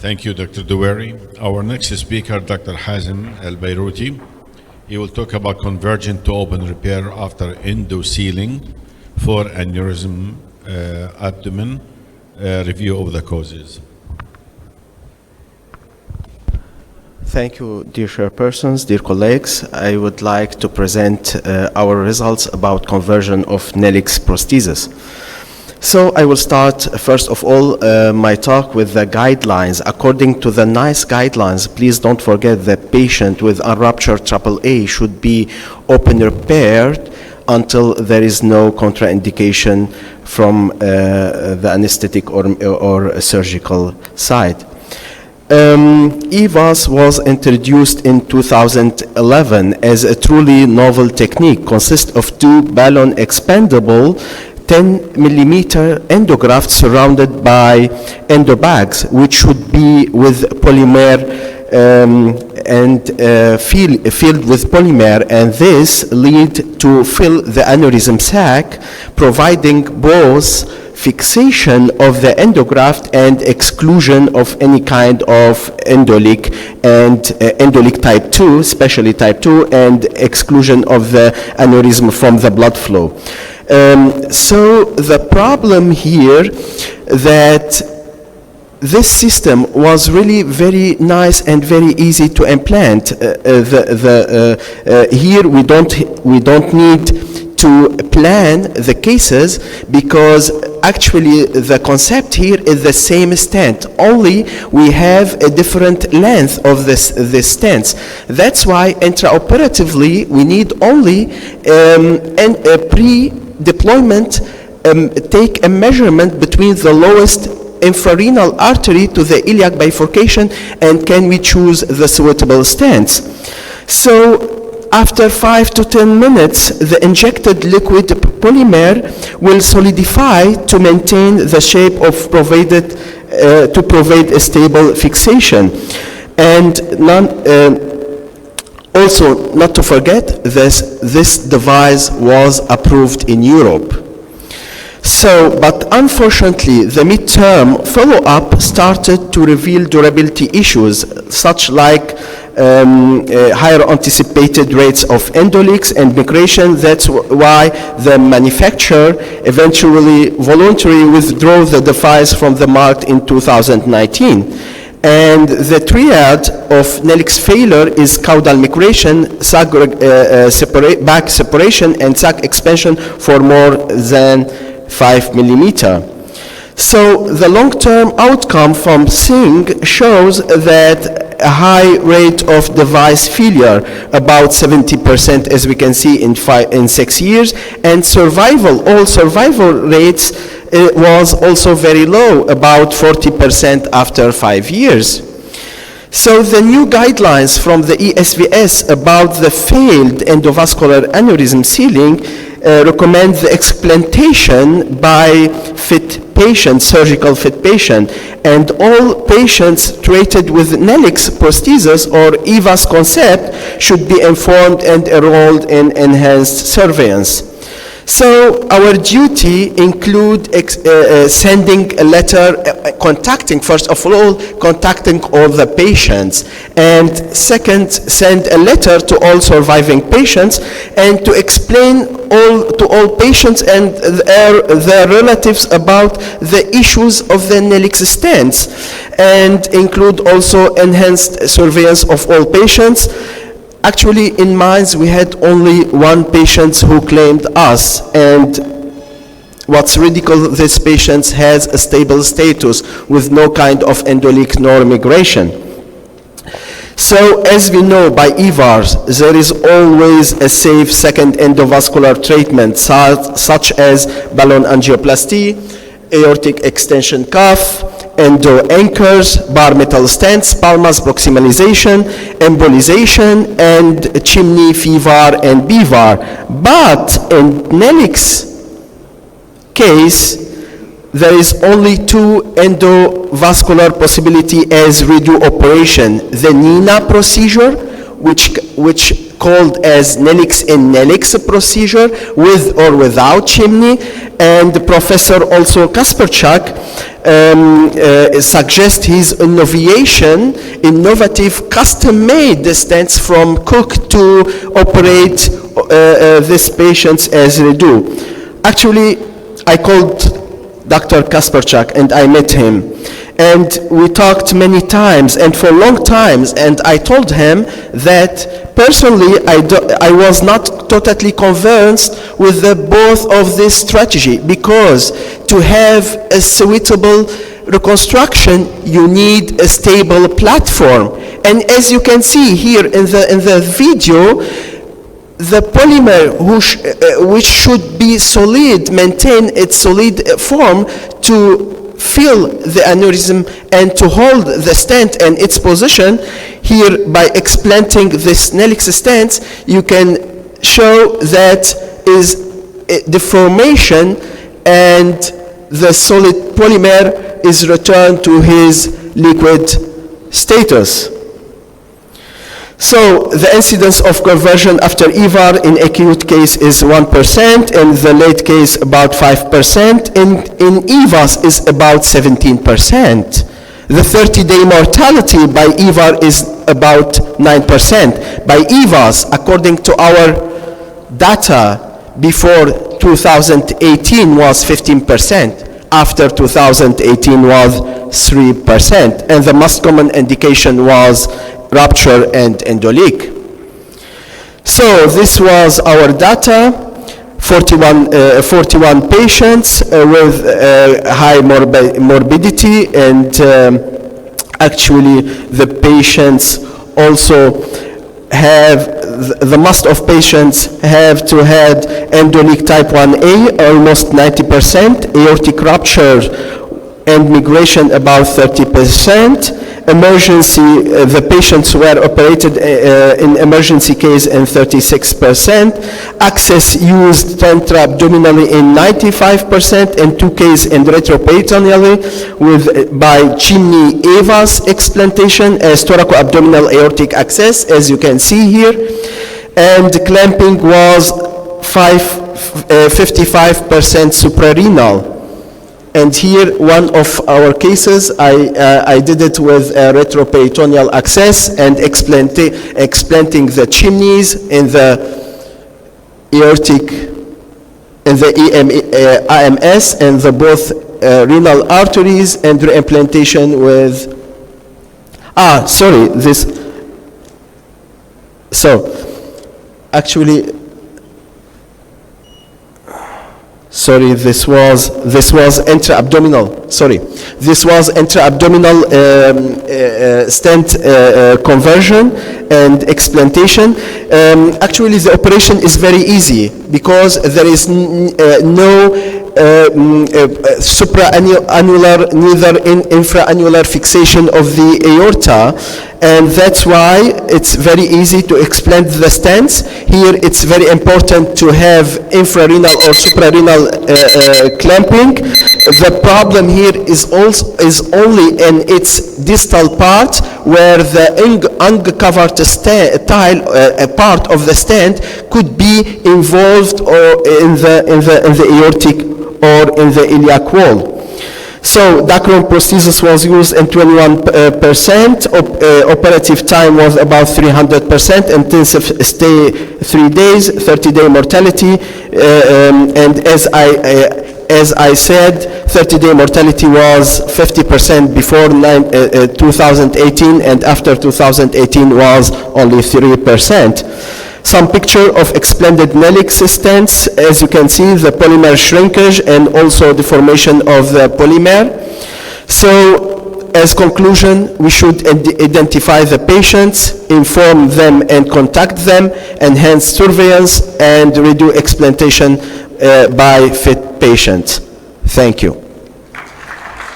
Thank you, Dr. Doueri. Our next speaker, Dr. Hazem Al-Beiruti. He will talk about convergent to open repair after endosealing for aneurysm abdomen, review of the causes. Thank you, dear chairpersons, dear colleagues. I would like to present our results about conversion of Nellix prosthesis. So I will start, first of all, my talk with the guidelines. According to the NICE guidelines, please don't forget that patient with unruptured AAA should be open repaired until there is no contraindication from the anesthetic or surgical side. PAVSS was introduced in 2011 as a truly novel technique, consists of two balloon expandable 10 millimeter endografts surrounded by endobags, which should be with polymer and filled with polymer, and this lead to fill the aneurysm sac, providing both fixation of the endograft and exclusion of any kind of endoleak and endoleak type 2, especially type 2, and exclusion of the aneurysm from the blood flow. So the problem here that this system was really very nice and very easy to implant. Here we don't need to plan the cases because actually the concept here is the same stent, only we have a different length of this stents. That's why intraoperatively we need only a pre-deployment take a measurement between the lowest infrarenal artery to the iliac bifurcation, and can we choose the suitable stents. So after 5 to 10 minutes, the injected liquid polymer will solidify to maintain the shape of provided, to provide a stable fixation. And also, not to forget, this device was approved in Europe. So, but unfortunately, the midterm follow-up started to reveal durability issues, such like higher anticipated rates of endoleaks and migration. That's why the manufacturer eventually voluntarily withdrew the device from the market in 2019. And the triad of Nellix failure is caudal migration, back separation, and sac expansion for more than 5 millimeter. So the long-term outcome from SING shows that a high rate of device failure, about 70%, as we can see in 6 years, and all survival rates was also very low, about 40% after 5 years. So the new guidelines from the ESVS about the failed endovascular aneurysm sealing recommend the explantation by fit patient, surgical fit patient, and all patients treated with Nellix prosthesis or PAVSS concept should be informed and enrolled in enhanced surveillance. So our duty include sending a letter, contacting, first of all, contacting all the patients, and second, send a letter to all surviving patients and to explain to all patients and their relatives about the issues of the Nellix stents, and include also enhanced surveillance of all patients. Actually, in Mainz, we had only one patient who claimed us, and what's ridiculous, this patient has a stable status with no kind of endoleak nor migration. So, as we know by PAVSS, there is always a safe second endovascular treatment, such as balloon angioplasty, aortic extension cuff, endo anchors, bar metal stents, palmas proximalization, embolization, and chimney FIVAR and BVAR. But in Nellix case, there is only two endovascular possibility as redo operation: the NINA procedure, which called as Nellix in Nellix procedure, with or without chimney. And Professor also Kasperchak suggests his innovative custom-made stents from Cook to operate these patients as they do. Actually, I called Dr. Kasperchak and I met him. And we talked many times and for long times, and I told him that personally I was not totally convinced with both of this strategy, because to have a suitable reconstruction you need a stable platform. And as you can see here in the video, the polymer which should be solid, maintain its solid form to fill the aneurysm and to hold the stent in its position. Here, by explanting this Nellix stents, you can show that is deformation and the solid polymer is returned to his liquid status. So the incidence of conversion after EVAR in acute case is 1%, in the late case about 5%, in EVAS is about 17%. The 30-day mortality by EVAR is about 9%. By EVAS, according to our data before 2018 was 15%. After 2018 was 3%. And the most common indication was rupture and endoleak. So this was our data, 41 patients with high morbidity, and actually the patients also have, the most of patients have to had endoleak type 1A, almost 90%, aortic rupture and migration about 30%. Emergency, the patients were operated in emergency case in 36%. Access used intra-abdominally in 95%, and 2 cases in retroperitoneally by chimney EVAS explantation as thoraco-abdominal aortic access, as you can see here. And clamping was 55% suprarenal. And here, one of our cases, I did it with retroperitoneal access and explanting the chimneys in the aortic, in the IMS, and the both renal arteries, and reimplantation with, this was intra-abdominal, this was intra-abdominal stent conversion and explantation. Actually, the operation is very easy because there is no supraannular, neither infraannular fixation of the aorta, and that's why it's very easy to explain the stents. Here it's very important to have infrarenal or suprarenal clamping. The problem here is only in its distal part, where the uncovered tile, a part of the stent, could be involved or in the aortic or in the iliac wall. So Dacron prosthesis was used in 21%, operative time was about 300%, intensive stay 3 days, 30-day mortality, and as I said, 30-day mortality was 50% before 2018, and after 2018 was only 3%. Some picture of expanded Nellix stents. As you can see, the polymer shrinkage and also deformation of the polymer. So, as conclusion, we should identify the patients, inform them and contact them, enhance surveillance, and redo explantation by fit patients. Thank you.